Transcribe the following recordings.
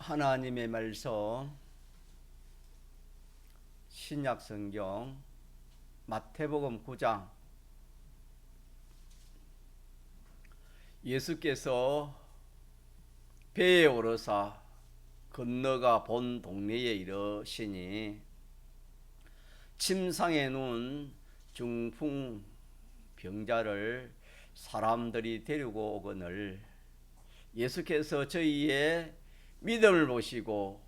하나님의 말씀 신약성경 마태복음 9장. 예수께서 배에 오르사 건너가 본 동네에 이르시니 침상에 누운 중풍병자를 사람들이 데리고 오거늘 예수께서 저희의 믿음을 보시고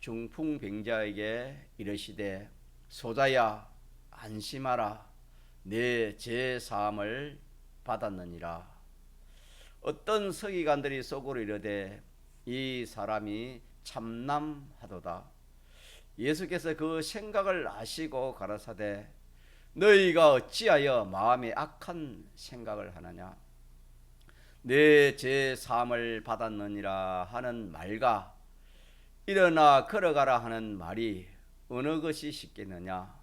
중풍병자에게 이르시되 소자야 안심하라 내 죄 사함을 받았느니라. 어떤 서기관들이 속으로 이르되 이 사람이 참남하도다. 예수께서 그 생각을 아시고 가라사대 너희가 어찌하여 마음에 악한 생각을 하느냐. 내 죄 사함을 받았느니라 하는 말과 일어나 걸어가라 하는 말이 어느 것이 쉽겠느냐.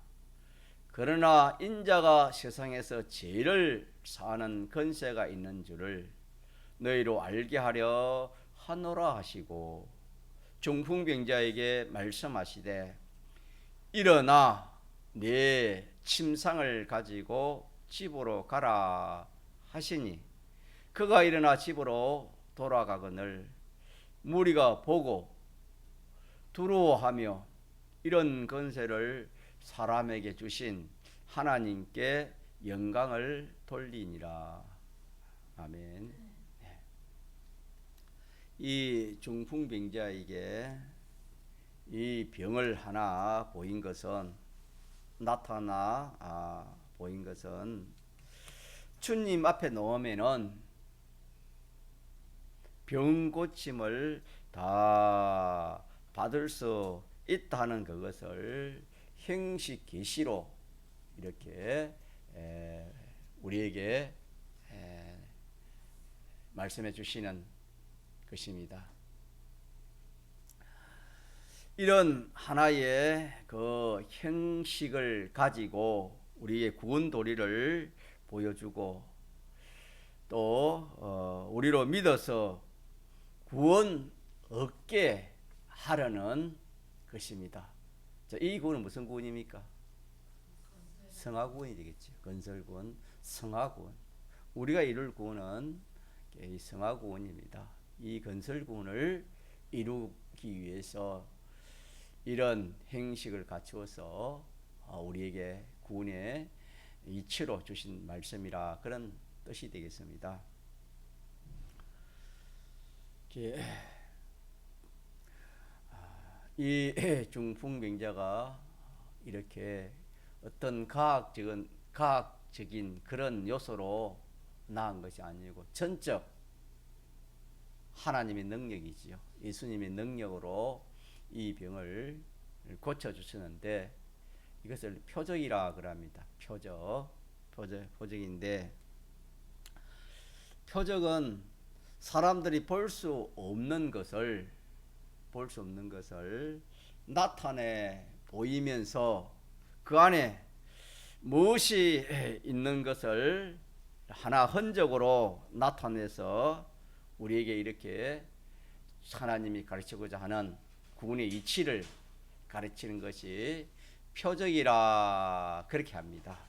그러나 인자가 세상에서 죄를 사하는 권세가 있는 줄을 너희로 알게 하려 하노라 하시고 중풍병자에게 말씀하시되 일어나 내 침상을 가지고 집으로 가라 하시니 그가 일어나 집으로 돌아가거늘 무리가 보고 두려워하며 이런 권세를 사람에게 주신 하나님께 영광을 돌리니라. 아멘. 이 중풍병자에게 이 병을 하나 보인 것은 나타나 보인 것은 주님 앞에 놓으면은 병 고침을 다 받을 수 있다는 그것을 형식 계시로 이렇게 우리에게 말씀해 주시는 것입니다. 이런 하나의 그 형식을 가지고 우리의 구원 도리를 보여주고 또 우리로 믿어서 구원 얻게 하려는 것입니다. 자, 이 구원은 무슨 구원입니까? 성화구원이 되겠죠. 건설구원, 성화구원. 우리가 이룰 구원은 이 성화구원입니다. 이 건설구원을 이루기 위해서 이런 행식을 갖추어서 우리에게 구원의 이치로 주신 말씀이라 그런 뜻이 되겠습니다. 이 중풍병자가 이렇게 어떤 과학적인 그런 요소로 나은 것이 아니고 전적 하나님의 능력이지요. 예수님의 능력으로 이 병을 고쳐주시는데 이것을 표적이라 그럽니다. 표적인데 표적은 사람들이 볼 수 없는 것을 나타내 보이면서 그 안에 무엇이 있는 것을 하나 흔적으로 나타내서 우리에게 이렇게 하나님이 가르치고자 하는 구원의 이치를 가르치는 것이 표적이라 그렇게 합니다.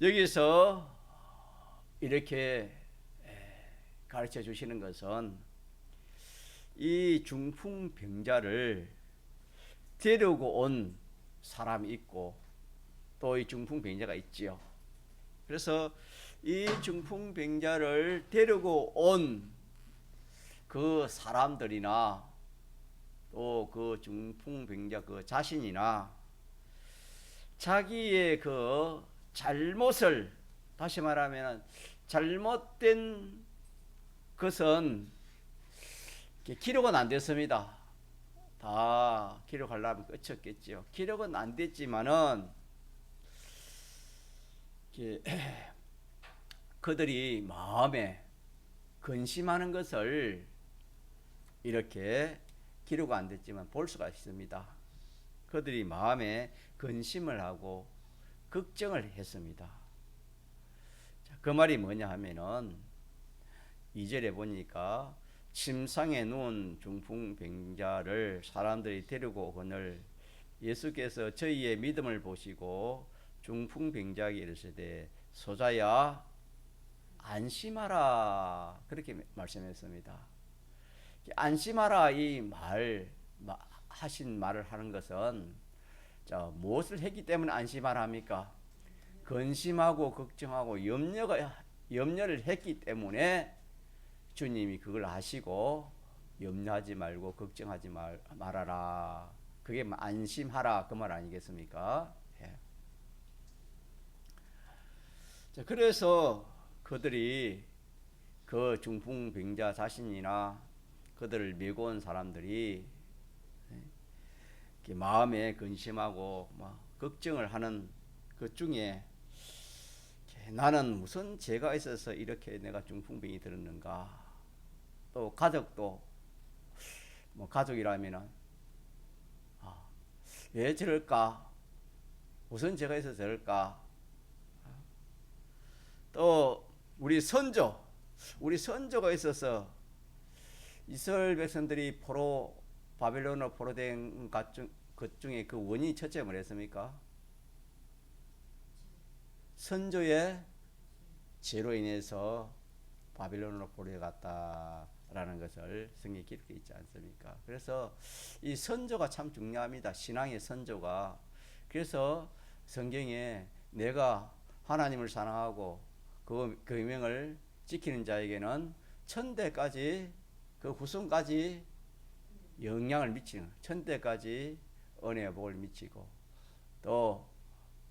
여기서 이렇게 가르쳐 주시는 것은 이 중풍병자를 데리고 온 사람이 있고 또 이 중풍병자가 있지요. 그래서 이 중풍병자를 데리고 온 그 사람들이나 또 그 중풍병자 그 자신이나 자기의 그 잘못을, 다시 말하면 잘못된 것은 기록은 안 됐습니다. 다 기록하려면 끝이었겠죠. 기록은 안 됐지만은 그들이 마음에 근심하는 것을 이렇게 기록 안 됐지만 볼 수가 있습니다. 그들이 마음에 근심을 하고 걱정을 했습니다. 자, 그 말이 뭐냐 하면은 2절에 보니까 침상에 누운 중풍병자를 사람들이 데리고 오거늘 예수께서 저희의 믿음을 보시고 중풍병자에게 이르시되 소자야 안심하라 그렇게 말씀했습니다. 안심하라 이 하신 말을 하는 것은 자, 무엇을 했기 때문에 안심하라 합니까? 근심하고 걱정하고 염려를 했기 때문에 주님이 그걸 하시고 염려하지 말고 걱정하지 말아라. 그게 안심하라 그 말 아니겠습니까? 예. 자, 그래서 그들이 그 중풍병자 자신이나 그들을 메고 온 사람들이 마음에 근심하고 막 걱정을 하는 그 중에 나는 무슨 죄가 있어서 이렇게 내가 중풍병이 들었는가. 또 가족도 뭐 가족이라면은 왜 저럴까? 무슨 죄가 있어서 저럴까? 또 우리 선조가 있어서 이스라엘 백성들이 바벨론으로 포로된 것 중에 그 원인이 첫째 뭐랬습니까? 선조의 죄로 인해서 바빌론으로 포로에 갔다라는 것을 성경에 기록되어 있지 않습니까? 그래서 이 선조가 참 중요합니다. 신앙의 선조가. 그래서 성경에 내가 하나님을 사랑하고 그 계명을 지키는 자에게는 천대까지 그 후손까지 영향을 미치는 천대까지 은혜의 복을 미치고 또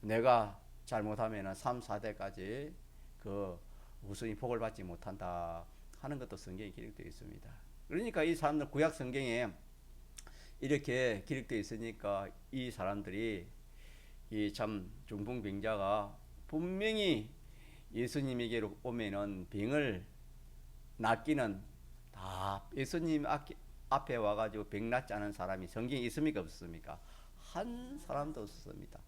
내가 잘못하면 3, 4대까지 그 후손이 복을 받지 못한다 하는 것도 성경에 기록되어 있습니다. 그러니까 이 사람들 구약 성경에 이렇게 기록되어 있으니까 이 사람들이 이 참 중풍병자가 분명히 예수님에게로 오면은 병을 낫기는 다 예수님 앞에 와가지고 병 낫지 않은 사람이 성경에 있습니까 없습니까? 한 사람도 없었습니다. 다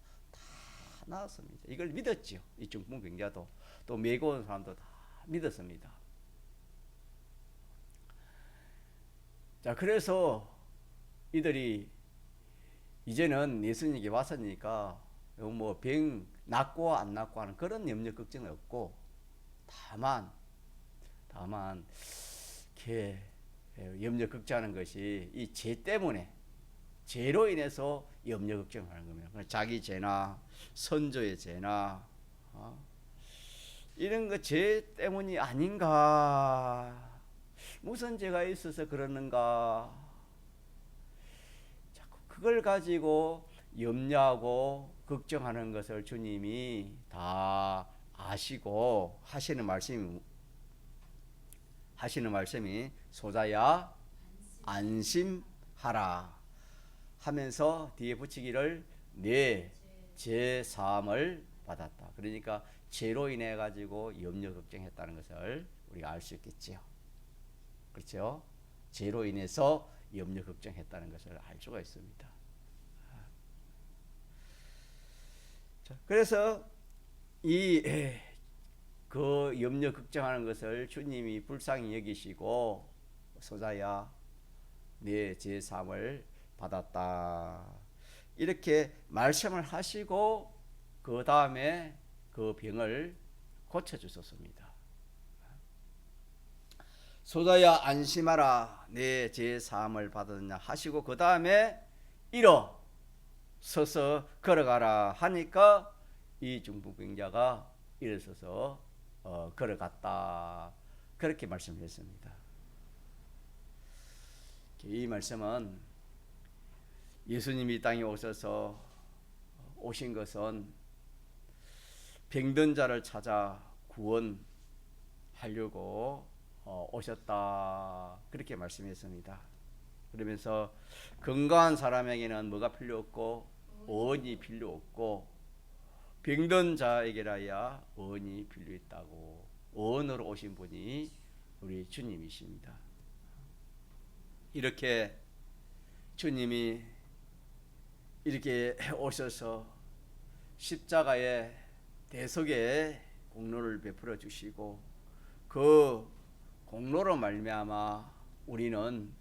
나았습니다. 이걸 믿었지요. 이 중풍병자도 또 메고 온 사람도 다 믿었습니다. 자, 그래서 이들이 이제는 예수님에게 왔으니까 뭐 병 낫고 안 낫고 하는 그런 염려 걱정은 없고 다만 이렇게 염려 걱정하는 것이 이 죄 때문에 죄로 인해서 염려 걱정하는 겁니다. 자기 죄나 선조의 죄나 이런 거 죄 때문이 아닌가? 무슨 죄가 있어서 그러는가? 자꾸 그걸 가지고 염려하고 걱정하는 것을 주님이 다 아시고 하시는 말씀이 소자야 안심하라 하면서 뒤에 붙이기를 내 죄 사함을 받았다. 그러니까 죄로 인해 가지고 염려 걱정했다는 것을 우리가 알 수 있겠지요. 그렇죠? 죄로 인해서 염려 걱정했다는 것을 알 수가 있습니다. 자, 그래서 그 염려 걱정하는 것을 주님이 불쌍히 여기시고 소자야 내 죄 사함을 받았다 이렇게 말씀을 하시고 그 다음에 그 병을 고쳐주셨습니다. 소자야 안심하라 내 죄 사함을 받았느냐 하시고 그 다음에 일어서서 걸어가라 하니까 이 중풍병자가 일어서서 걸어갔다 그렇게 말씀했습니다. 이 말씀은 예수님이 이 땅에 오신 것은 병든 자를 찾아 구원하려고 오셨다 그렇게 말씀했습니다. 그러면서 건강한 사람에게는 뭐가 필요 없고 의원이 필요 없고 병든 자에게라야 의원이 필요 있다고 의원으로 오신 분이 우리 주님이십니다. 이렇게 주님이 이렇게 오셔서 십자가의 대속의 공로를 베풀어 주시고 그 공로로 말미암아 우리는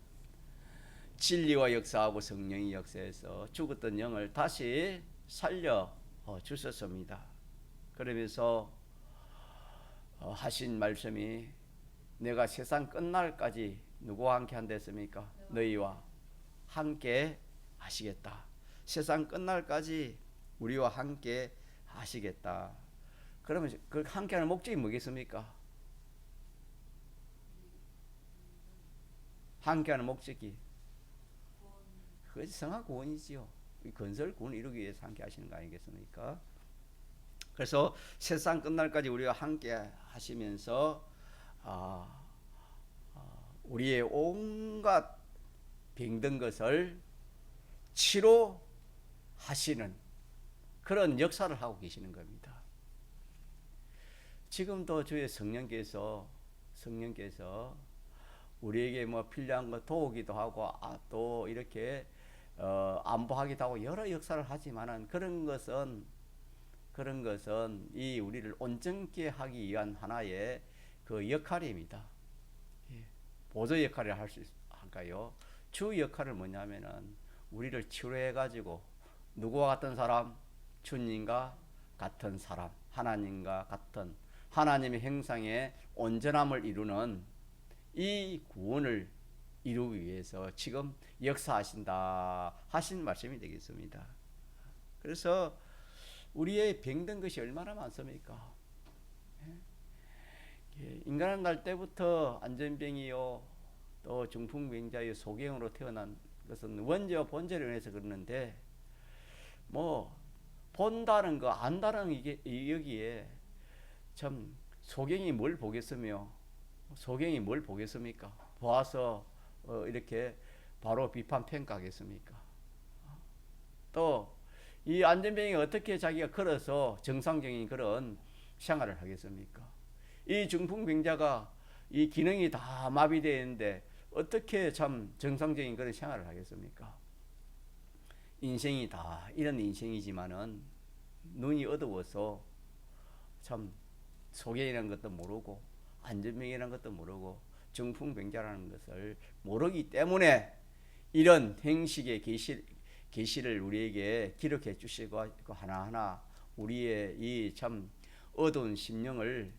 진리와 역사하고 성령이 역사해서 죽었던 영을 다시 살려 주셨습니다. 그러면서 하신 말씀이 내가 세상 끝날까지 누구와 함께 한다 했습니까? 너희와 함께 하시겠다. 세상 끝날까지 우리와 함께 하시겠다. 그러면 그 함께하는 목적이 뭐겠습니까? 함께하는 목적이 그것이 성화 구원이지요. 건설 구원을 이루기 위해서 함께 하시는 거 아니겠습니까? 그래서 세상 끝날까지 우리와 함께 하시면서 우리의 온갖 병든 것을 치료하시는 그런 역사를 하고 계시는 겁니다. 지금도 주의 성령께서 우리에게 뭐 필요한 거 도우기도 하고 또 이렇게 안보하기도 하고 여러 역사를 하지만은 그런 것은 이 우리를 온전케 하기 위한 하나의 그 역할입니다. 보조 역할을 할까요? 주 역할은 뭐냐면은 우리를 치료해 가지고 누구와 같은 사람? 주님과 같은 사람, 하나님과 같은 하나님의 형상의 온전함을 이루는 이 구원을 이루기 위해서 지금 역사하신다 하신 말씀이 되겠습니다. 그래서 우리의 병든 것이 얼마나 많습니까? 인간은 날 때부터 안전병이요 또 중풍병자요 소경으로 태어난 것은 원죄와 본죄로 인해서 그러는데 뭐 본다는 거 안다는 이게 여기에 참 소경이 뭘 보겠으며 소경이 뭘 보겠습니까? 보아서 이렇게 바로 비판 평가하겠습니까? 또 이 안전병이 어떻게 자기가 걸어서 정상적인 그런 생활을 하겠습니까? 이 중풍병자가 이 기능이 다 마비되어 있는데 어떻게 참 정상적인 그런 생활을 하겠습니까? 인생이 다 이런 인생이지만은 눈이 어두워서 참 소경이라는 것도 모르고 안전병이라는 것도 모르고 중풍병자라는 것을 모르기 때문에 이런 행식의 계시를 우리에게 기록해 주시고 하나하나 우리의 이 참 어두운 심령을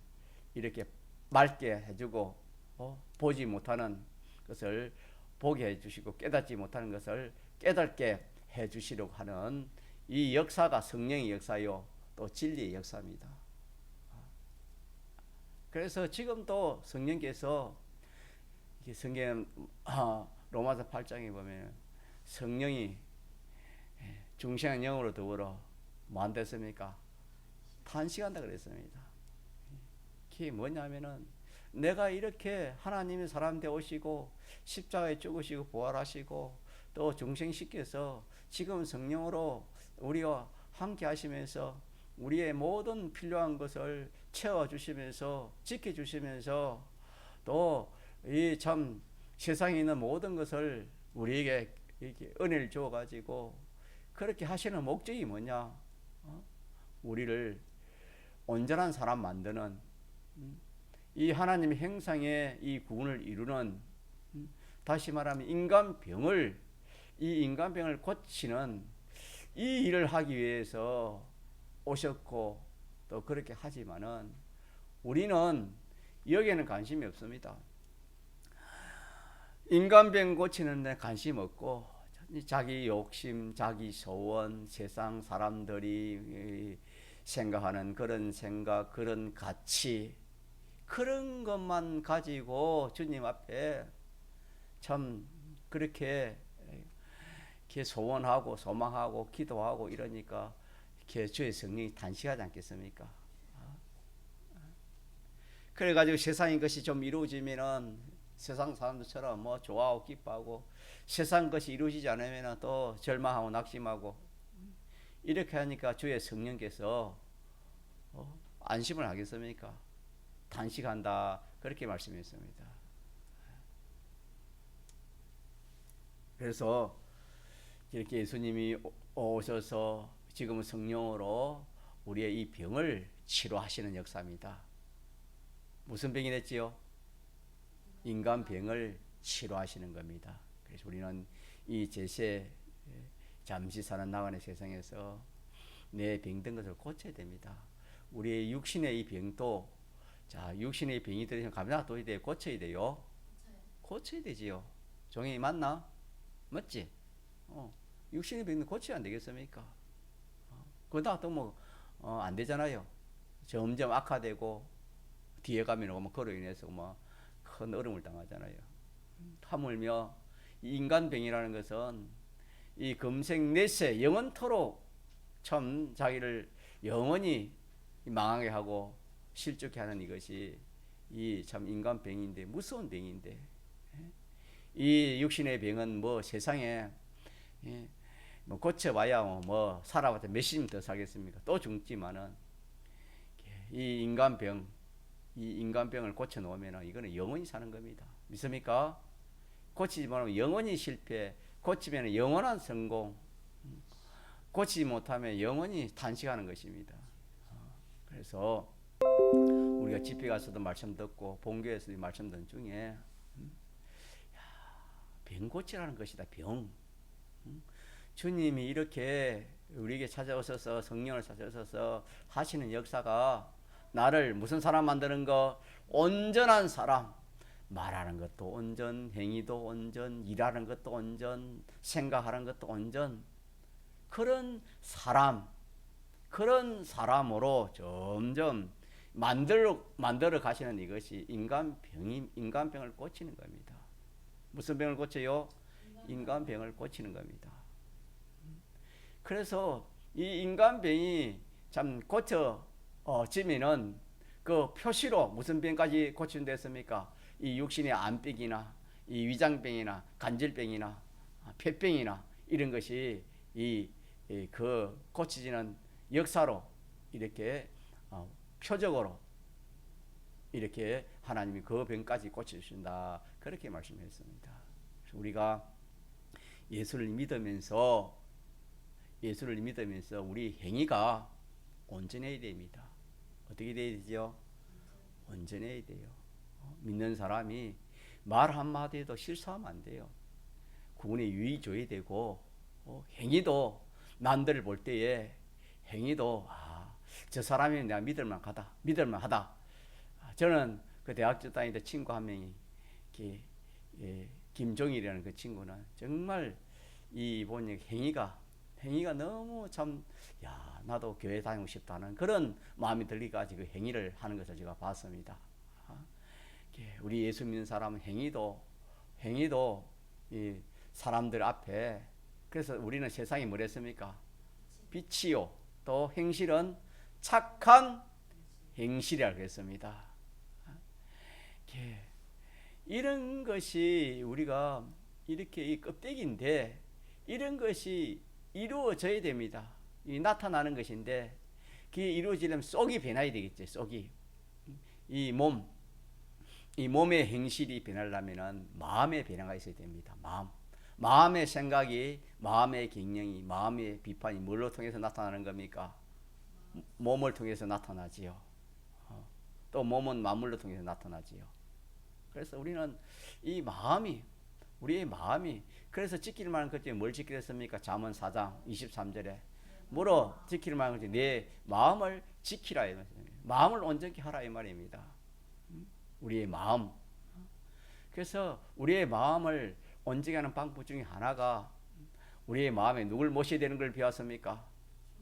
이렇게 맑게 해주고 보지 못하는 것을 보게 해주시고 깨닫지 못하는 것을 깨닫게 해주시려고 하는 이 역사가 성령의 역사요 또 진리의 역사입니다. 그래서 지금도 성령께서 성경 로마서 8장에 보면 성령이 중생한 영으로 더불어 뭐 안 됐습니까? 탄식한다 그랬습니다. 그게 뭐냐면은 내가 이렇게 하나님의 사람 되오시고 십자가에 죽으시고 부활하시고 또 중생시켜서 지금 성령으로 우리와 함께 하시면서 우리의 모든 필요한 것을 채워주시면서 지켜주시면서 또 이 참 세상에 있는 모든 것을 우리에게 이렇게 은혜를 주어가지고 그렇게 하시는 목적이 뭐냐? 우리를 온전한 사람 만드는 이 하나님의 형상의 이 구원을 이루는 다시 말하면 이 인간병을 고치는 이 일을 하기 위해서 오셨고 또 그렇게 하지만은 우리는 여기에는 관심이 없습니다. 인간병 고치는 데 관심 없고 자기 욕심, 자기 소원, 세상 사람들이 생각하는 그런 생각, 그런 가치 그런 것만 가지고 주님 앞에 참 그렇게 소원하고 소망하고 기도하고 이러니까 주의 성령이 단식하지 않겠습니까? 그래가지고 세상의 것이 좀 이루어지면은 세상 사람들처럼 뭐 좋아하고 기뻐하고 세상 것이 이루어지지 않으면 또 절망하고 낙심하고 이렇게 하니까 주의 성령께서 안심을 하겠습니까? 단식한다 그렇게 말씀했습니다. 그래서 이렇게 예수님이 오셔서 지금은 성령으로 우리의 이 병을 치료하시는 역사입니다. 무슨 병이 됐지요? 인간병을 치료하시는 겁니다. 그래서 우리는 이 제세 잠시 사는 나간의 세상에서 내 병든 것을 고쳐야 됩니다. 우리의 육신의 이 병도 자 육신의 병이 들으면 감나둬야 돼요. 고쳐야 돼요. 고쳐야 되지요. 종이 맞나? 맞지? 육신의 병은 고쳐야 안 되겠습니까? 그러다 또 뭐 안 되잖아요. 점점 악화되고 뒤에 가면 뭐 그로 인해서 뭐 큰 어려움을 당하잖아요. 하물며 이 인간병이라는 것은 이 금생내세 영원토록 참 자기를 영원히 망하게 하고 실족해 하는 이것이 이 참 인간병인데 무서운 병인데 이 육신의 병은 뭐 세상에 뭐 고쳐봐야 뭐 살아봤자 몇십 년 더 살겠습니까? 또 죽지만은 이 인간병을 고쳐놓으면 이거는 영원히 사는 겁니다. 믿습니까? 고치지 못하면 영원히 실패, 고치면 영원한 성공, 고치지 못하면 영원히 탄식하는 것입니다. 그래서 우리가 집회 가서도 말씀 듣고 본교에서도 말씀 듣는 중에 병 고치라는 것이다. 병. 주님이 이렇게 우리에게 찾아오셔서 성령을 찾아오셔서 하시는 역사가 나를 무슨 사람 만드는 거? 온전한 사람. 말하는 것도 온전, 행위도 온전, 일하는 것도 온전, 생각하는 것도 온전. 그런 사람으로 점점 만들어 가시는 이것이 인간병을 고치는 겁니다. 무슨 병을 고쳐요? 인간병을 고치는 겁니다. 그래서 이 인간병이 참 고쳐지면은 그 표시로 무슨 병까지 고치는 됐습니까? 이 육신의 암병이나 이 위장병이나 간질병이나 폐병이나 이런 것이 그 고치지는 역사로 이렇게 표적으로 이렇게 하나님이 그 병까지 고쳐주신다. 그렇게 말씀했습니다. 우리가 예수를 믿으면서 우리 행위가 온전해야 됩니다. 어떻게 돼야 되죠? 온전해야 돼요. 믿는 사람이 말 한마디에도 실수하면 안 돼요. 구분의 유의 줘야 되고 행위도 남들을 볼 때에 행위도 저 사람이 내가 믿을만하다. 저는 그 대학교 다닐 때 친구 한 명이 김종일이라는 그 친구는 정말 이 보니 행위가 너무 참 나도 교회 다니고 싶다는 그런 마음이 들기까지 그 행위를 하는 것을 제가 봤습니다. 우리 예수 믿는 사람은 행위도 이 사람들 앞에 그래서 우리는 세상이 뭐랬습니까? 빛이요 또 행실은 착한 행실이라고 그랬습니다. 이런 것이 우리가 이렇게 이 껍데기인데 이런 것이 이루어져야 됩니다. 이 나타나는 것인데 그게 이루어지려면 속이 변해야 되겠죠. 속이 이 몸의 행실이 변하려면 마음의 변화가 있어야 됩니다. 마음의 생각이, 마음의 경영이, 마음의 비판이 뭘로 통해서 나타나는 겁니까? 몸을 통해서 나타나지요. 또 몸은 만물로 통해서 나타나지요. 그래서 우리는 우리의 마음이 그래서 지킬 만한 것 중에 뭘 지키려 했습니까? 잠언 4장 23절에 뭐로 지킬 만한 것 중에 내 마음을 지키라. 마음을 온전히 하라 이 말입니다. 우리의 마음. 그래서 우리의 마음을 온전히 하는 방법 중에 하나가 우리의 마음에 누굴 모셔야 되는 걸 배웠습니까?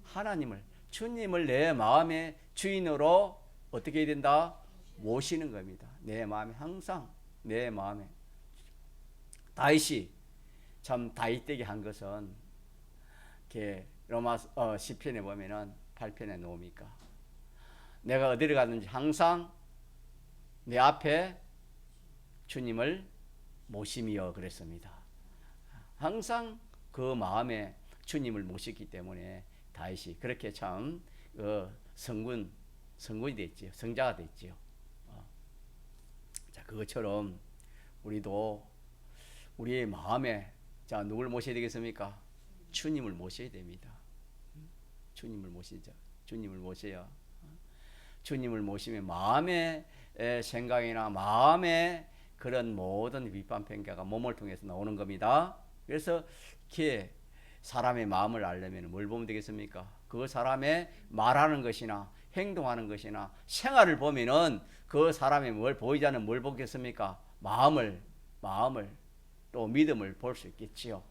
하나님을, 주님을 내 마음의 주인으로 어떻게 해야 된다? 모시는 겁니다. 내 마음에 항상 내 마음에 다윗이 참 다윗되게 한 것은 이렇게 로마 시편에 보면은 8편에 나옵니까? 내가 어디를 가든지 항상 내 앞에 주님을 모심이여 그랬습니다. 항상 그 마음에 주님을 모시기 때문에 다윗이 그렇게 참 성군이 됐지요. 성자가 됐지요. 자, 그것처럼 우리도 우리의 마음에 자 누굴 모셔야 되겠습니까? 주님을 모셔야 됩니다. 주님을 모시자. 주님을 모셔야. 주님을 모시면 마음의 생각이나 마음의 그런 모든 비판 평가가 몸을 통해서 나오는 겁니다. 그래서 이렇게 사람의 마음을 알려면 뭘 보면 되겠습니까? 그 사람의 말하는 것이나 행동하는 것이나 생활을 보면은 그 사람이 뭘 보이지 않는 뭘 보겠습니까? 마음을 또 믿음을 볼 수 있겠지요.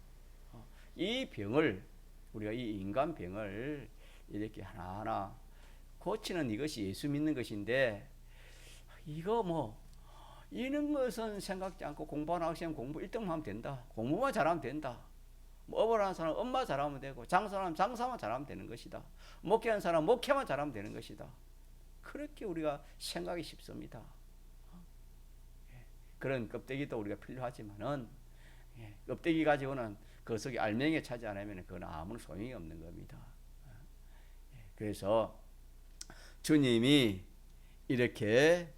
이 병을 우리가 이 인간 병을 이렇게 하나하나 고치는 이것이 예수 믿는 것인데 이거 뭐 이런 것은 생각지 않고 공부하는 학생 공부 1등만 하면 된다. 공부만 잘하면 된다. 뭐 업을 하는 사람 업만 잘하면 되고 장사하는 장사만 잘하면 되는 것이다. 목회하는 사람 목회만 잘하면 되는 것이다. 그렇게 우리가 생각이 쉽습니다. 그런 껍데기도 우리가 필요하지만은 껍데기 가지고는 그 속에 알맹이 차지 않으면 그건 아무 소용이 없는 겁니다. 그래서 주님이 이렇게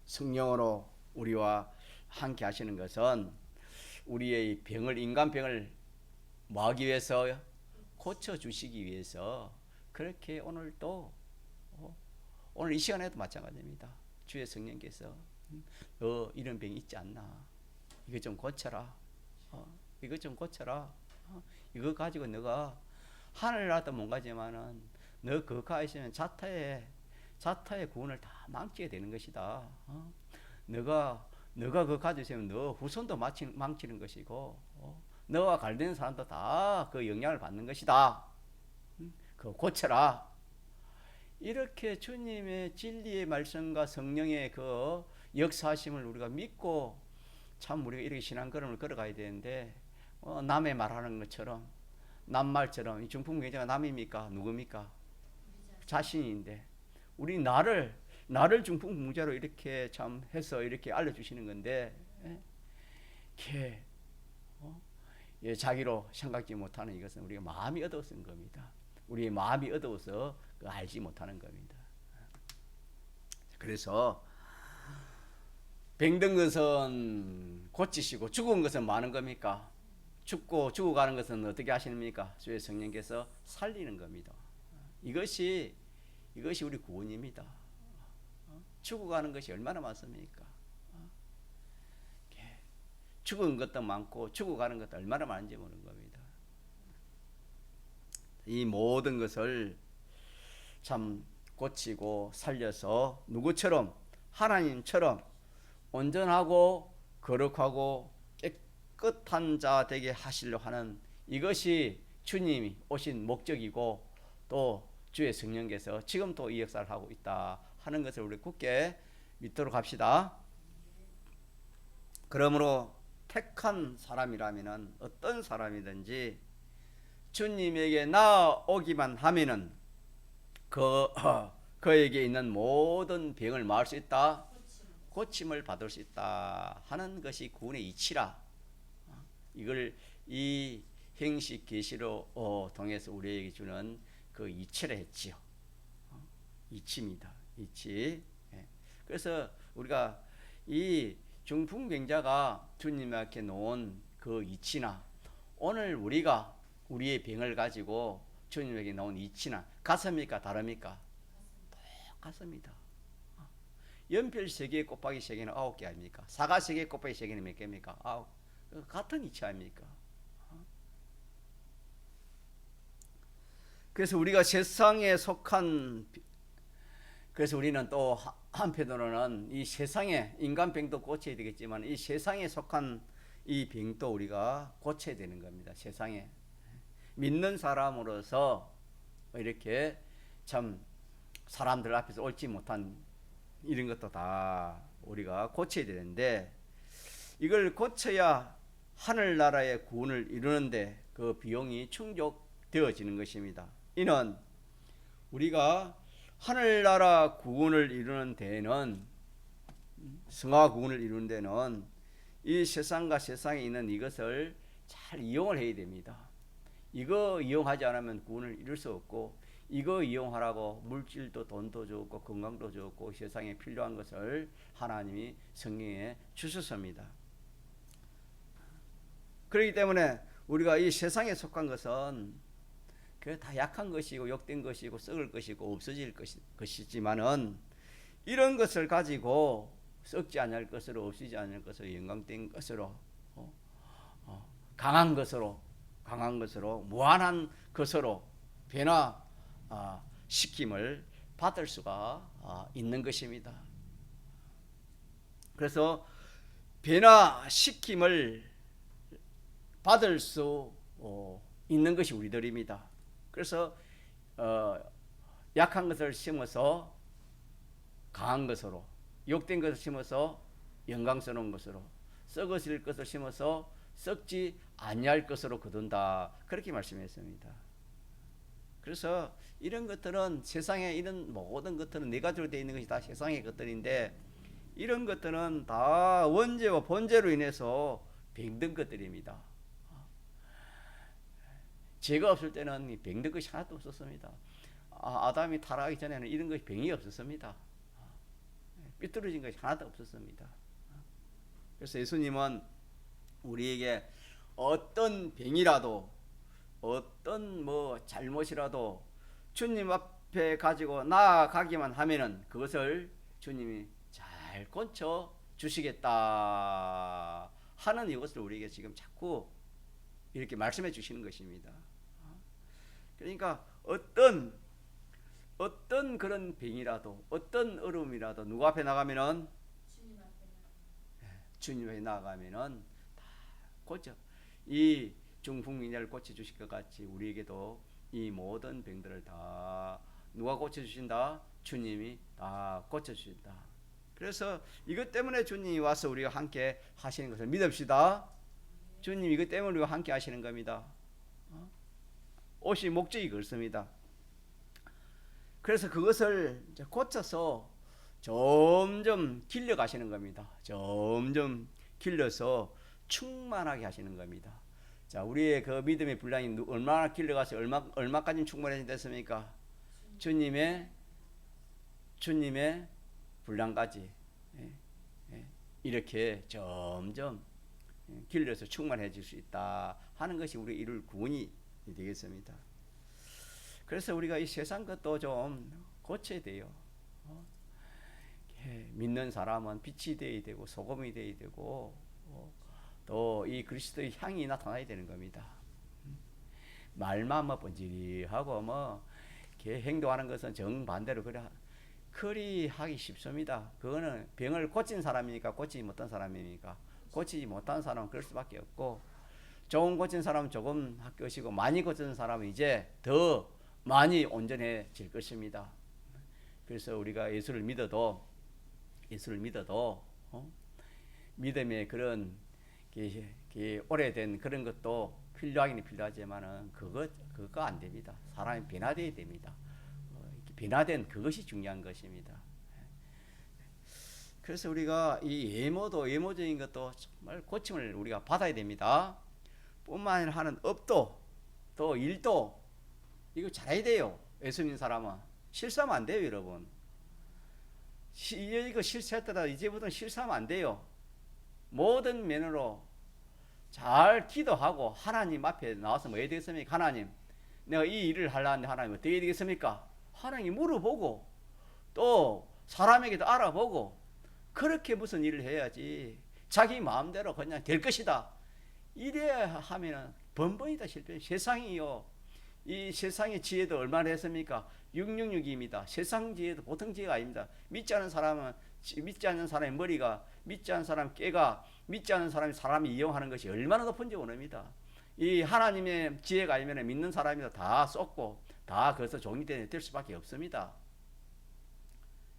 성령으로 우리와 함께 하시는 것은 우리의 병을 인간병을 뭐하기 위해서 고쳐주시기 위해서 그렇게 오늘도 오늘 이 시간에도 마찬가지입니다. 주의 성령께서 너 이런 병이 있지 않나 이거 좀 고쳐라 이거 좀 고쳐라 이거 가지고 너가 하늘나라도 못 가지만은 너 그거 있으면 자타의 구원을 다 망치게 되는 것이다. 너가 그거 가지고 있으면 너 후손도 망치는 것이고 너와 관련된 사람도 다 그 영향을 받는 것이다. 그거 고쳐라. 이렇게 주님의 진리의 말씀과 성령의 그 역사하심을 우리가 믿고 참 우리가 이렇게 신앙걸음을 걸어가야 되는데 남의 말하는 것처럼 남말처럼 이 중풍병자가 남입니까? 누굽니까? 자신인데 우리 나를 중풍병자로 이렇게 참 해서 이렇게 알려주시는 건데 이렇게 자기로 생각지 못하는 이것은 우리가 마음이 어두워서인 겁니다. 우리의 마음이 어두워서 알지 못하는 겁니다. 그래서 병든 것은 고치시고 죽은 것은 많은 겁니까? 죽어가는 것은 어떻게 하십니까? 주의 성령께서 살리는 겁니다. 이것이 우리 구원입니다. 죽어가는 것이 얼마나 많습니까? 죽은 것도 많고 죽어가는 것도 얼마나 많은지 모르는 겁니다. 이 모든 것을 참 고치고 살려서 누구처럼 하나님처럼 온전하고 거룩하고 깨끗한 자 되게 하시려 하는 이것이 주님이 오신 목적이고 또 주의 성령께서 지금 또 이 역사를 하고 있다 하는 것을 우리 굳게 믿도록 합시다. 그러므로 택한 사람이라면 어떤 사람이든지 주님에게 나오기만 하면은 그에게 있는 모든 병을 막을 수 있다. 고침을 받을 수 있다 하는 것이 구원의 이치라. 이걸 이 형식 계시로 통해서 우리에게 주는 그 이치를 했지요. 이치입니다. 이치. 그래서 우리가 이 중풍병자가 주님 앞에 놓은 그 이치나 오늘 우리가 우리의 병을 가지고 주님에게 놓은 이치나 같습니까? 다릅니까? 똑같습니다. 연필 3개 곱하기 3개는 9개 아닙니까? 사과 3개 곱하기 3개는 몇 개입니까? 9. 같은 이치 아닙니까? 그래서 우리가 세상에 속한 그래서 우리는 또 한편으로는 이 세상에 인간병도 고쳐야 되겠지만 이 세상에 속한 이 병도 우리가 고쳐야 되는 겁니다. 세상에 믿는 사람으로서 이렇게 참 사람들 앞에서 옳지 못한 이런 것도 다 우리가 고쳐야 되는데 이걸 고쳐야 하늘나라의 구원을 이루는데 그 비용이 충족되어지는 것입니다. 이는 우리가 하늘나라 구원을 이루는 데에는 성화 구원을 이루는 데는 이 세상과 세상에 있는 이것을 잘 이용을 해야 됩니다. 이거 이용하지 않으면 구원을 이룰 수 없고 이거 이용하라고 물질도 돈도 주었고 건강도 주었고 세상에 필요한 것을 하나님이 성경에 주셨습니다. 그렇기 때문에 우리가 이 세상에 속한 것은 그게 다 약한 것이고 욕된 것이고 썩을 것이고 없어질 것이지만은 이런 것을 가지고 썩지 않을 것으로, 없이지 않을 것으로, 영광된 것으로, 강한 것으로, 무한한 것으로 변화 시킴을 받을 수가 있는 것입니다. 그래서 변화시킴을 받을 수 있는 것이 우리들입니다. 그래서 약한 것을 심어서 강한 것으로, 욕된 것을 심어서 영광스러운 것으로, 썩어질 것을 심어서 썩지 아니할 것으로 거둔다, 그렇게 말씀했습니다. 그래서 이런 것들은, 세상에 이런 모든 것들은 네 가지로 되어 있는 것이 다 세상의 것들인데, 이런 것들은 다 원죄와 본죄로 인해서 병든 것들입니다. 죄가 없을 때는 병든 것이 하나도 없었습니다. 아담이 타락하기 전에는 이런 것이 병이 없었습니다. 삐뚤어진 것이 하나도 없었습니다. 그래서 예수님은 우리에게 어떤 병이라도, 어떤 잘못이라도 주님 앞에 가지고 나아가기만 하면은 그것을 주님이 잘 고쳐 주시겠다 하는 이것을 우리에게 지금 자꾸 이렇게 말씀해 주시는 것입니다. 그러니까 어떤 그런 병이라도, 어떤 어려움이라도 누구 앞에 나가면은, 주님 앞에 나가면은 다 고쳐, 이 중풍민자를 고쳐 주실 것 같이 우리에게도 이 모든 병들을 다 누가 고쳐 주신다? 주님이 다 고쳐 주신다. 그래서 이것 때문에 주님이 와서 우리가 함께 하시는 것을 믿읍시다. 주님 이것 때문에 우리가 함께 하시는 겁니다. 오실 목적이 그렇습니다. 그래서 그것을 고쳐서 점점 길러가시는 겁니다. 점점 길러서 충만하게 하시는 겁니다. 자, 우리의 그 믿음의 분량이 얼마나 길러가서 얼마까지 충만해졌습니까? 주님의 분량까지 이렇게 점점 길러서 충만해질 수 있다 하는 것이 우리 이룰 구원이 되겠습니다. 그래서 우리가 이 세상 것도 좀 고쳐야 돼요. 믿는 사람은 빛이 되어야 되고 소금이 되어야 되고 또 이 그리스도의 향이 나타나야 되는 겁니다. 말만 번지르하고 행동하는 것은 정반대로 그리 하기 쉽습니다. 그거는 병을 고친 사람이니까 고치지 못한 사람이니까, 고치지 못한 사람은 그럴 수밖에 없고, 조금 고친 사람은 조금 할 것이고, 많이 고친 사람은 이제 더 많이 온전해질 것입니다. 그래서 우리가 예수를 믿어도 믿음의 그런 오래된 그런 것도 필요하긴 필요하지만은 그거 안 됩니다. 사람이 변화되어야 됩니다. 변화된 그것이 중요한 것입니다. 그래서 우리가 이 외모적인 것도 정말 고침을 우리가 받아야 됩니다. 뿐만 아니라 하는 업도, 또 일도 이거 잘해야 돼요. 예수 믿는 사람은 실수하면 안 돼요, 여러분. 이거 실수했더라 이제부터는 실수하면 안 돼요. 모든 면으로 잘 기도하고 하나님 앞에 나와서 뭐 해야 되겠습니까? 하나님, 내가 이 일을 하려는데 하나님 어떻게 해야 되겠습니까? 하나님 물어보고 또 사람에게도 알아보고 그렇게 무슨 일을 해야지 자기 마음대로 그냥 될 것이다 이래야 하면 번번이다 실패. 세상이요, 이 세상의 지혜도 얼마나 했습니까? 666입니다. 세상 지혜도 보통 지혜가 아닙니다. 믿지 않는 사람의 머리가, 믿지 않는 사람 깨가, 믿지 않는 사람이 이용하는 것이 얼마나 높은지 모릅니다. 이 하나님의 지혜가 아니면 믿는 사람이 다 쏟고 다 그래서 종이 될 수밖에 없습니다.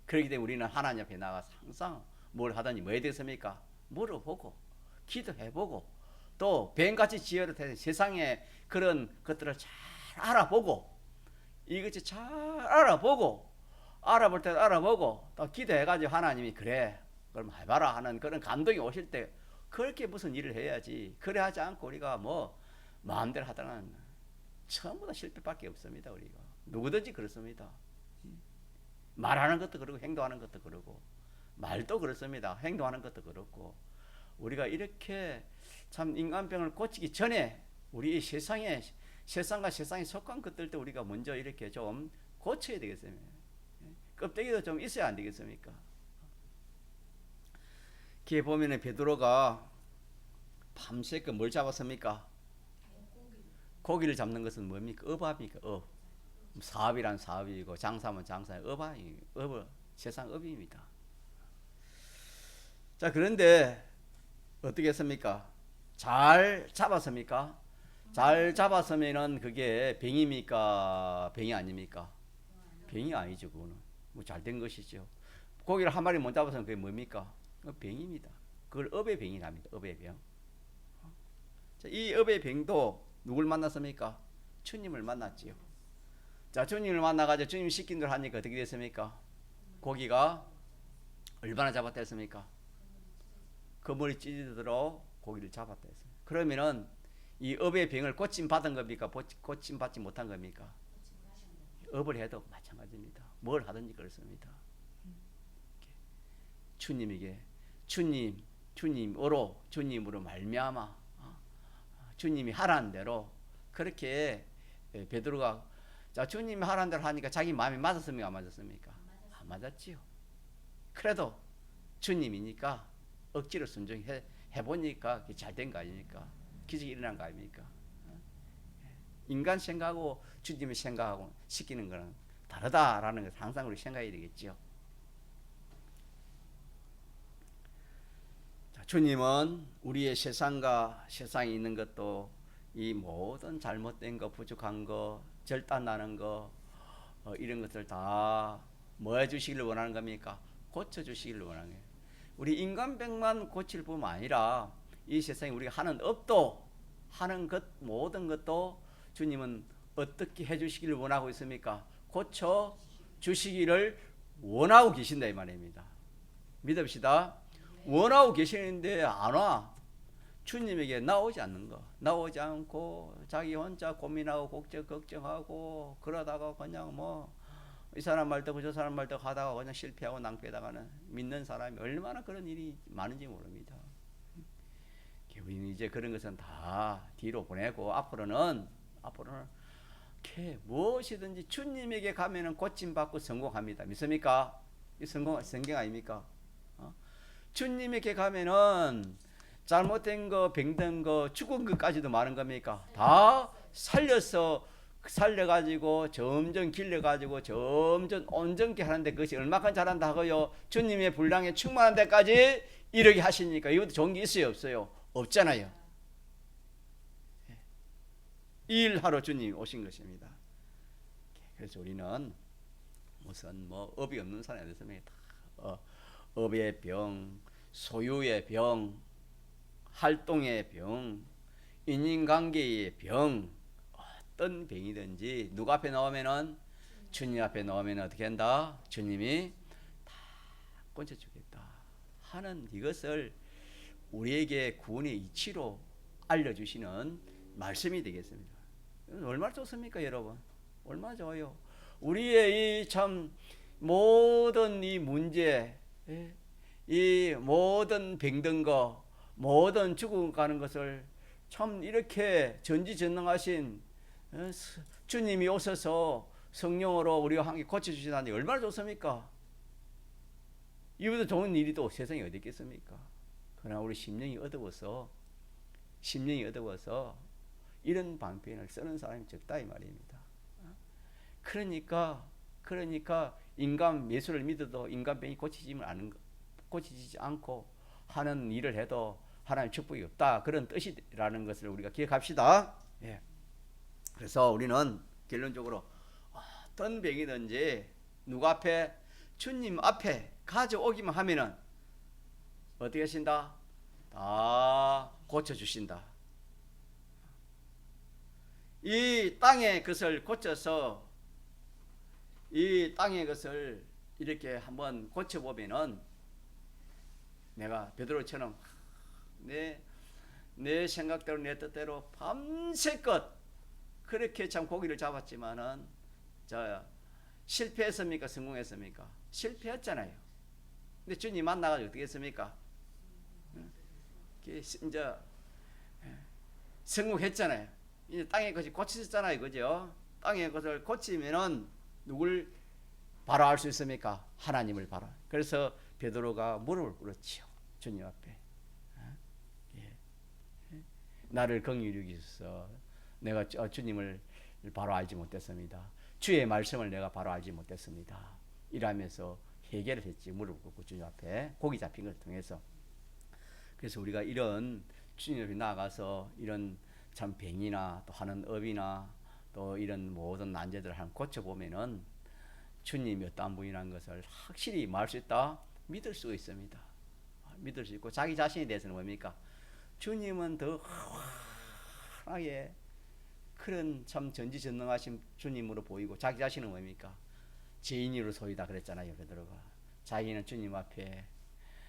그렇기 때문에 우리는 하나님 앞에 나가서 항상 뭘 하더니 뭐 해야 되겠습니까? 물어보고 기도해보고 또 뱀같이 지혜로 된 세상의 그런 것들을 잘 알아보고, 이것이 잘 알아볼 때 알아보고 또 기도해가지고 하나님이 그래 그럼 해봐라 하는 그런 감동이 오실 때 그렇게 무슨 일을 해야지. 그래 하지 않고 우리가 마음대로 하다가는 전부 다 실패밖에 없습니다. 우리가 누구든지 그렇습니다. 말하는 것도 그렇고 행동하는 것도 그렇고, 말도 그렇습니다. 행동하는 것도 그렇고, 우리가 이렇게 참 인간병을 고치기 전에 우리 세상과 세상에 속한 것들도 우리가 먼저 이렇게 좀 고쳐야 되겠습니다. 껍데기도 좀 있어야 안 되겠습니까? 기에 보면은 베드로가 밤새껏 뭘 잡았습니까? 고기를 잡는 것은 뭡니까? 업합니까? 업. 사업이란 사업이고 장사면 장사예요. 업은 세상 업입니다. 자, 그런데 어떻게 했습니까? 잘 잡았습니까? 잘 잡았으면은 그게 병입니까? 병이 아닙니까? 병이 아니죠. 그거는 뭐 잘 된 것이죠. 고기를 한 마리 못 잡았으면 그게 뭡니까? 병입니다. 그걸 업의 병이랍니다. 업의 병. 자, 이 업의 병도 누굴 만났습니까? 주님을 만났지요. 자, 주님을 만나가지고 주님 시킨 대로 하니까 어떻게 됐습니까? 고기가 얼마나 잡았다 했습니까? 그 머리 찢어도록 고기를 잡았다 했어요. 그러면은 이 업의 병을 고침 받은 겁니까? 고침 받지 못한 겁니까? 업을 해도 마찬가지입니다. 뭘 하든지 그렇습니다. 주님에게 주님으로 말미암아 주님이 하라는 대로 그렇게 베드로가 자 주님이 하라는 대로 하니까 자기 마음에 맞았습니까? 안 맞았습니까? 안 맞았지요. 그래도 주님이니까 억지로 순종해 보니까 잘 된 거 아닙니까? 기적이 일어난 거 아닙니까? 인간 생각하고 주님의 생각하고 시키는 거는 다르다라는 것을 항상 우리 생각해야 되겠죠. 자, 주님은 우리의 세상과 세상에 있는 것도 이 모든 잘못된 거, 부족한 거, 절단나는 거 이런 것들 다 뭐 해주시기를 원하는 겁니까? 고쳐주시기를 원하는 거예요. 우리 인간병만 고칠 뿐만 아니라 이 세상에 우리가 하는 업도 하는 것 모든 것도 주님은 어떻게 해주시기를 원하고 있습니까? 고쳐 주시기를 원하고 계신다 이 말입니다. 믿읍시다. 원하고 계시는데 안 와. 주님에게 나오지 않는 거. 나오지 않고 자기 혼자 고민하고 걱정하고 그러다가 그냥 뭐 이 사람 말 듣고 저 사람 말 듣고 하다가 그냥 실패하고 낭패당하는 믿는 사람이 얼마나 그런 일이 많은지 모릅니다. 우리는 이제 그런 것은 다 뒤로 보내고 앞으로는 무엇이든지 주님에게 가면은 고침받고 성공합니다. 믿습니까? 이 성경 아닙니까? 주님에게 가면은 잘못된 거, 병든 거, 죽은 것까지도 많은 겁니까? 다 살려가지고 점점 길러가지고 점점 온전케 하는데 그것이 얼마큼 잘한다 하고요. 주님의 분량에 충만한 데까지 이르게 하시니까 이것도 좋은 게 있어요, 없어요? 없잖아요. 일하러 주님이 오신 것입니다. 그래서 우리는 무슨 뭐 업이 없는 사람이 됐습니다. 업의 병, 소유의 병, 활동의 병, 인간관계의 병, 어떤 병이든지 누구 앞에 나오면은 주님 앞에 나오면 어떻게 한다? 주님이 다 고쳐주겠다 하는 이것을 우리에게 구원의 이치로 알려주시는 말씀이 되겠습니다. 얼마나 좋습니까, 여러분? 얼마나 좋아요. 우리의 이 참 모든 이 문제, 이 모든 병든 거, 모든 죽어가는 것을 참 이렇게 전지전능하신 주님이 오셔서 성령으로 우리와 함께 고쳐주시다니 얼마나 좋습니까? 이보다 좋은 일이 또 세상에 어디 있겠습니까? 그러나 우리 심령이 어두워서 이런 방편을 쓰는 사람이 적다 이 말입니다. 그러니까 인간 예수를 믿어도 인간병이 고치지 않고 하는 일을 해도 하나님 축복이 없다 그런 뜻이라는 것을 우리가 기억합시다. 예. 그래서 우리는 결론적으로 어떤 병이든지 누구 앞에 주님 앞에 가져오기만 하면은 어떻게 하신다? 다 고쳐주신다. 이 땅의 것을 고쳐서 이 땅의 것을 이렇게 한번 고쳐보면은 내가 베드로처럼 내 생각대로 내 뜻대로 밤새껏 그렇게 참 고기를 잡았지만은 실패했습니까? 성공했습니까? 실패했잖아요. 근데 주님 만나가지고 어떻게 했습니까? 이제 성공했잖아요. 이제 땅의 것이 고치셨잖아요, 그죠? 땅의 것을 고치면은 누굴 바로 알 수 있습니까? 하나님을 바로. 그래서 베드로가 무릎을 꿇었지요. 주님 앞에. 예. 나를 긍휼히 여기소서. 내가 주님을 바로 알지 못했습니다. 주의 말씀을 내가 바로 알지 못했습니다. 이러면서 해결을 했지. 무릎 꿇고 주님 앞에 고기 잡힌 것을 통해서. 그래서 우리가 이런 주님 앞에 나아가서 이런 참 병이나 또 하는 업이나 또 이런 모든 난제들을 한 고쳐보면은 주님이 어떠한 분이라는 것을 확실히 말할 수 있다, 믿을 수 있습니다. 믿을 수 있고, 자기 자신에 대해서는 뭡니까? 주님은 더 환하게 그런 참 전지전능하신 주님으로 보이고, 자기 자신은 뭡니까? 죄인으로 소이다 그랬잖아요. 베드로가. 자기는 주님 앞에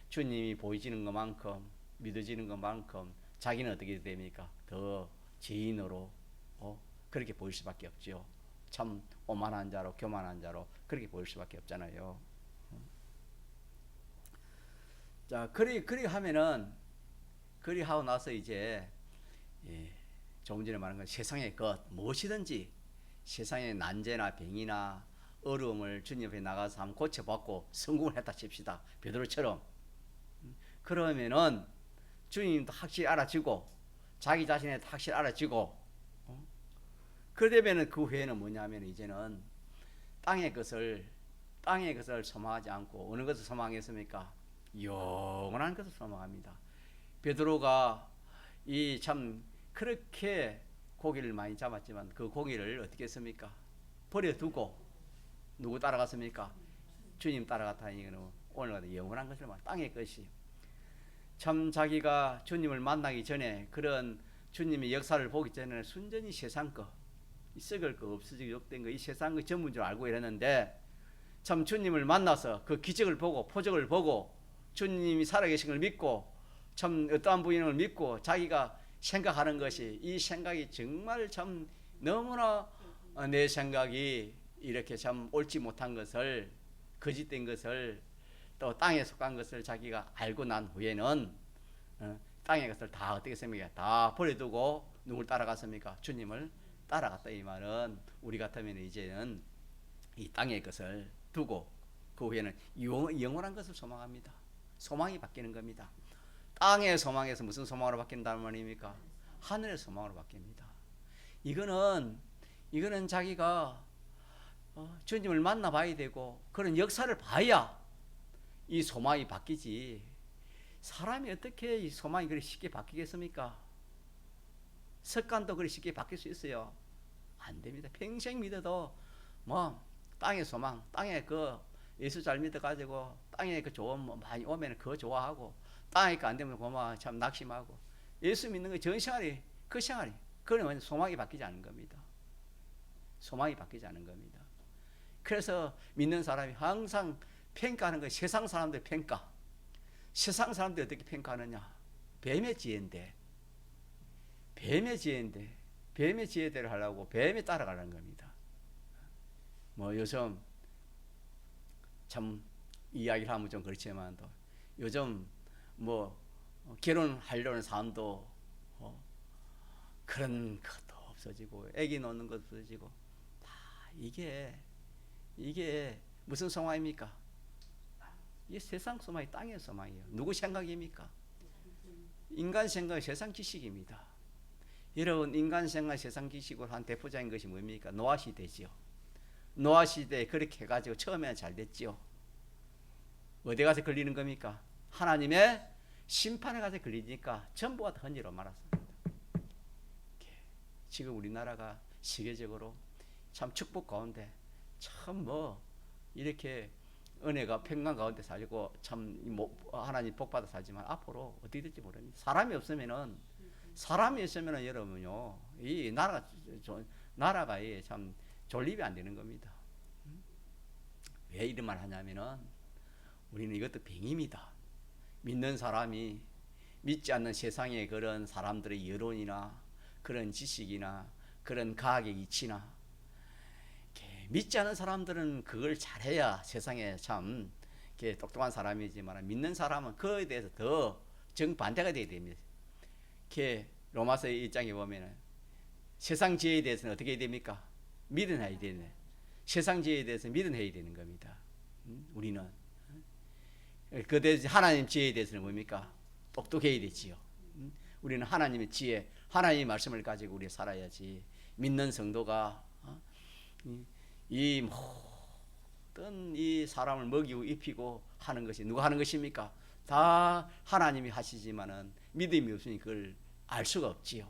주님이 보이지는 것만큼, 믿어지는 것만큼 자기는 어떻게 됩니까? 더 죄인으로 그렇게 보일 수밖에 없죠. 참 오만한 자로, 교만한 자로 그렇게 보일 수밖에 없잖아요. 자, 그리 하면은, 그리 하고 나서 이제 조금 전에 말한 건 세상의 것 무엇이든지, 세상의 난제나 병이나 어려움을 주님 앞에 나가서 한번 고쳐받고 성공을 했다 칩시다. 베드로처럼. 그러면은 주님도 확실히 알아지고, 자기 자신에 확실히 알아지고, 그러면은 그 후에는 뭐냐면, 이제는 땅의 것을 소망하지 않고 어느 것을 소망했습니까? 영원한 것을 소망합니다. 베드로가 이 참 그렇게 고기를 많이 잡았지만 그 고기를 어떻게 했습니까? 버려두고 누구 따라갔습니까? 주님 따라갔다니, 오늘 영원한 것을 말, 땅의 것이. 참 자기가 주님을 만나기 전에, 그런 주님의 역사를 보기 전에는 순전히 세상 거, 썩을 거, 없어지고 욕된 거, 이 세상 거 전부인 줄 알고 이랬는데, 참 주님을 만나서 그 기적을 보고 포적을 보고 주님이 살아계신 걸 믿고, 참 어떠한 분을 믿고 자기가 생각하는 것이, 이 생각이 정말 참 너무나 내 생각이 이렇게 참 옳지 못한 것을, 거짓된 것을, 또 땅에 속한 것을 자기가 알고 난 후에는 땅의 것을 다 어떻게 했습니까? 다 버려두고 누굴 따라갔습니까? 주님을 따라갔다. 이 말은 우리 같으면 이제는 이 땅의 것을 두고 그 후에는 영원한 것을 소망합니다. 소망이 바뀌는 겁니다. 땅의 소망에서 무슨 소망으로 바뀐다는 말입니까? 하늘의 소망으로 바뀝니다. 이거는 자기가 주님을 만나봐야 되고 그런 역사를 봐야 이 소망이 바뀌지. 사람이 어떻게 이 소망이 그리 쉽게 바뀌겠습니까? 습관도 그리 쉽게 바뀔 수 있어요? 안 됩니다. 평생 믿어도 뭐 땅의 소망, 땅에 그 예수 잘 믿어가지고 땅에 그 좋은 많이 오면 그거 좋아하고, 땅에 그 안 되면 고마 참 낙심하고, 예수 믿는 거 전 생활이 그 생활이, 그러면 소망이 바뀌지 않은 겁니다. 소망이 바뀌지 않은 겁니다. 그래서 믿는 사람이 항상 평가하는 거, 세상 사람들 평가. 세상 사람들이 어떻게 평가하느냐? 뱀의 지혜인데, 뱀의 지혜대로 하려고 뱀에 따라가는 겁니다. 뭐 요즘 참 이야기를 하면 좀 그렇지만도, 요즘 뭐 결혼하려는 사람도 그런 것도 없어지고, 애기 놓는 것도 없어지고, 다 이게 무슨 소망입니까? 이게 세상 소망이, 땅의 소망이에요. 누구 생각입니까? 인간 생각, 세상 지식입니다. 여러분, 인간 생각, 세상 지식으로 한 대표적인 것이 뭡니까? 노아 시대지요. 노아 시대에 그렇게 해가지고 처음에는 잘 됐지요. 어디 가서 걸리는 겁니까? 하나님의 심판에 가서 걸리니까 전부가 다 헌지로 말았습니다. 지금 우리나라가 세계적으로 참 축복 가운데, 참 이렇게 은혜가 평강 가운데 살고 참 하나님 복 받아 살지만, 앞으로 어떻게 될지 모릅니다. 사람이 있으면은 여러분요, 이 나라가 참 존립이 안 되는 겁니다. 왜 이런 말 하냐면은, 우리는 이것도 병입니다. 믿는 사람이 믿지 않는 세상의 그런 사람들의 여론이나 그런 지식이나 그런 과학의 이치나, 믿지 않는 사람들은 그걸 잘해야 세상에 참 똑똑한 사람이지만, 믿는 사람은 그에 대해서 더 정반대가 되어야 됩니다. 로마서 1장에 보면은 세상 지혜에 대해서는 어떻게 해야 됩니까? 믿어내야 되네. 세상 지혜에 대해서 믿어내야 되는 겁니다. 우리는 그 대신 하나님 지혜에 대해서는 뭡니까? 똑똑해야 되지요. 우리는 하나님의 지혜, 하나님의 말씀을 가지고 우리 살아야지. 믿는 성도가 이 모든 이 사람을 먹이고 입히고 하는 것이 누가 하는 것입니까? 다 하나님이 하시지만은 믿음이 없으니 그걸 알 수가 없지요.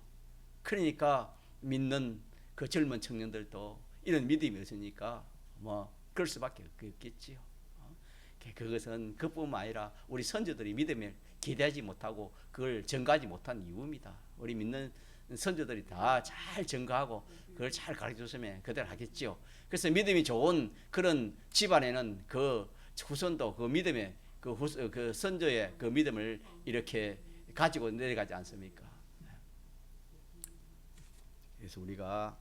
그러니까 믿는 그 젊은 청년들도 이런 믿음이 없으니까 뭐 그럴 수밖에 없겠지요. 그것은 그뿐만 아니라 우리 선조들이 믿음을 기대하지 못하고 그걸 전가하지 못한 이유입니다. 우리 믿는 선조들이 다 잘 전가하고 그걸 잘 가르쳐줬으면 그대로 하겠죠. 그래서 믿음이 좋은 그런 집안에는 그 후손도 그 믿음의 그 선조의 그 믿음을 이렇게 가지고 내려가지 않습니까? 그래서 우리가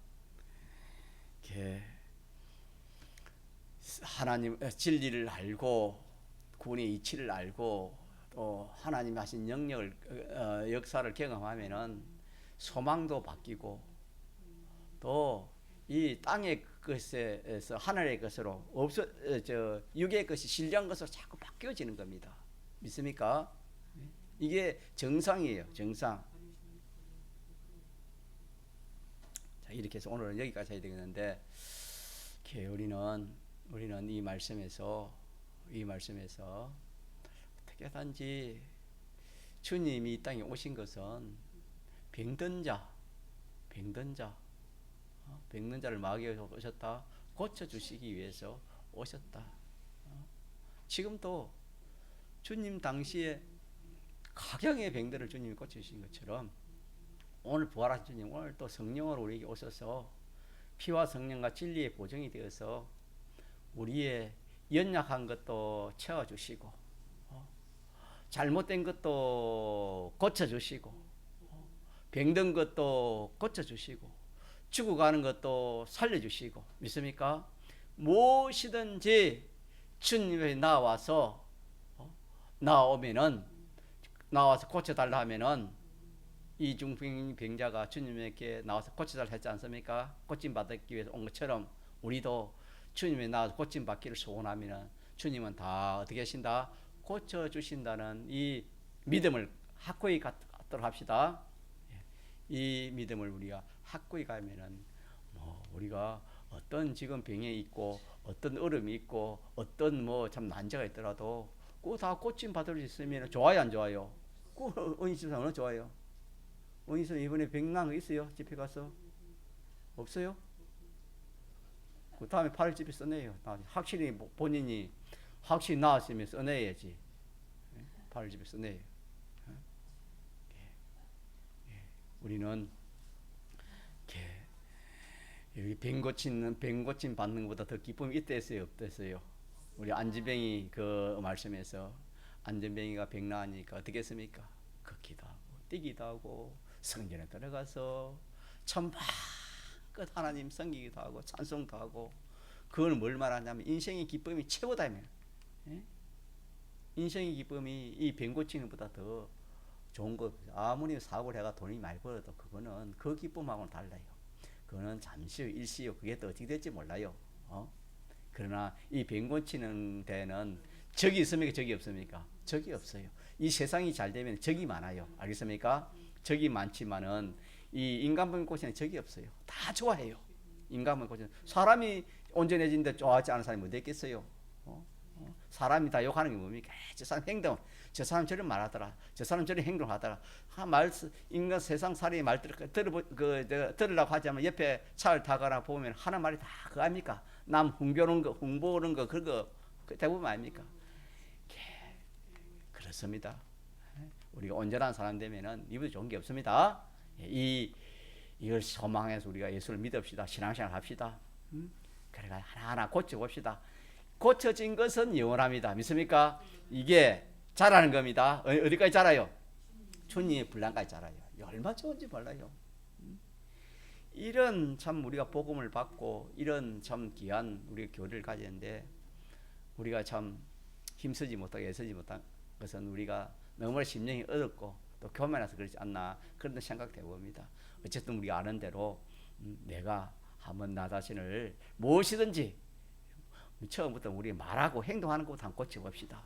이렇게 하나님 진리를 알고 구원의 이치를 알고 또 하나님이 하신 영역을 역사를 경험하면은 소망도 바뀌고 또 이 땅의 것에서 하늘의 것으로 육의 것이 신령 것으로 자꾸 바뀌어지는 겁니다. 믿습니까? 이게 정상이에요. 정상. 자, 이렇게 해서 오늘은 여기까지 해야 되겠는데 우리는 이 말씀에서 어떻게 단지 주님이 이 땅에 오신 것은 병든 자를 마귀에서 오셨다 고쳐주시기 위해서 오셨다. 지금도 주님 당시에 각양의 병들을 주님이 고쳐주신 것처럼 오늘 부활하신 주님 오늘 또 성령으로 우리에게 오셔서 피와 성령과 진리의 보증이 되어서 우리의 연약한 것도 채워주시고 잘못된 것도 고쳐주시고 병든 것도 고쳐주시고 죽어가는 것도 살려주시고 믿습니까? 무엇이든지 주님에 나와서 나와서 고쳐달라 하면은 이중병자가 주님에게 나와서 고쳐달라 했지 않습니까? 고침받기 위해서 온 것처럼 우리도 주님에 나와서 고침받기를 소원하면은 주님은 다 어떻게 하신다? 고쳐주신다는 이 믿음을 확고히 갖도록 합시다. 이 믿음을 우리가 확고히 가면은 우리가 어떤 지금 병에 있고 어떤 어려움이 있고 어떤 참 난제가 있더라도 그거 다 고침 받을 수 있으면 좋아요, 안 좋아요? 은희선 어느 좋아요? 은희선 이번에 병 난 거 있어요? 집에 가서 없어요? 그 다음에 8집에 써내요. 확실히 본인이 확실히 나았으면 써내야지. 8집에 써내요. 우리는 여기 병 고침 받는 것보다 더 기쁨이 있댔어요, 없댔어요? 우리 안진뱅이 그 말씀에서 안진뱅이가 병 나으니까 어떻게 했습니까? 걷기도 하고 뛰기도 하고 성전에 들어가서 천박끝 하나님 섬기기도 하고 찬송도 하고 그걸 뭘 말하냐면 인생의 기쁨이 최고다면 인생의 기쁨이 이 병 고치는 것보다 더 좋은 것. 아무리 사고를 해가 돈이 많이 벌어도 그거는 그 기쁨하고는 달라요. 그거는 잠시요 일시요 그게 또 어떻게 될지 몰라요. 그러나 이 병 고치는 데는 적이 있습니까? 적이 없습니까? 적이 없어요. 이 세상이 잘 되면 적이 많아요. 알겠습니까? 적이 많지만은 이 인간병 고치는 적이 없어요. 다 좋아해요. 인간병 고치는 사람이 온전해진데 좋아하지 않은 사람이 어디 있겠어요? 사람이 다 욕하는 게 뭡니까? 저 사람 행동, 저 사람 저런 말하더라, 저 사람 저런 행동하더라. 인간 세상 사람이 말 들으려고 하자면 옆에 차를 타거나 보면 하는 말이 다 그거 아닙니까? 남 홍보하는 거 그거 대부분 아닙니까? 그렇습니다. 우리가 온전한 사람 되면은 이보다 좋은 게 없습니다. 이걸 소망해서 우리가 예수를 믿읍시다. 신앙생활 합시다. 그래가 하나하나 고쳐봅시다. 고쳐진 것은 영원합니다. 믿습니까? 이게 자라는 겁니다. 어디까지 자라요? 주님의 분량까지 자라요. 얼마 좋은지 몰라요. 이런 참 우리가 복음을 받고 이런 참 귀한 우리가 교리를 가지는데 우리가 참 힘쓰지 못하고 애쓰지 못한 것은 우리가 너무 심령이 어렵고 또 교만해서 그렇지 않나 그런 생각해 봅니다. 어쨌든 우리가 아는 대로 내가 한번 나 자신을 무엇이든지 처음부터 우리 말하고 행동하는 것부터 한번 고쳐봅시다.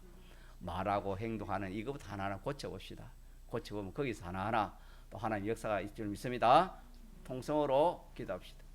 말하고 행동하는 이것부터 하나하나 고쳐봅시다. 고쳐보면 거기서 하나하나 또 하나님 역사가 있을 줄 믿습니다. 통성으로 기도합시다.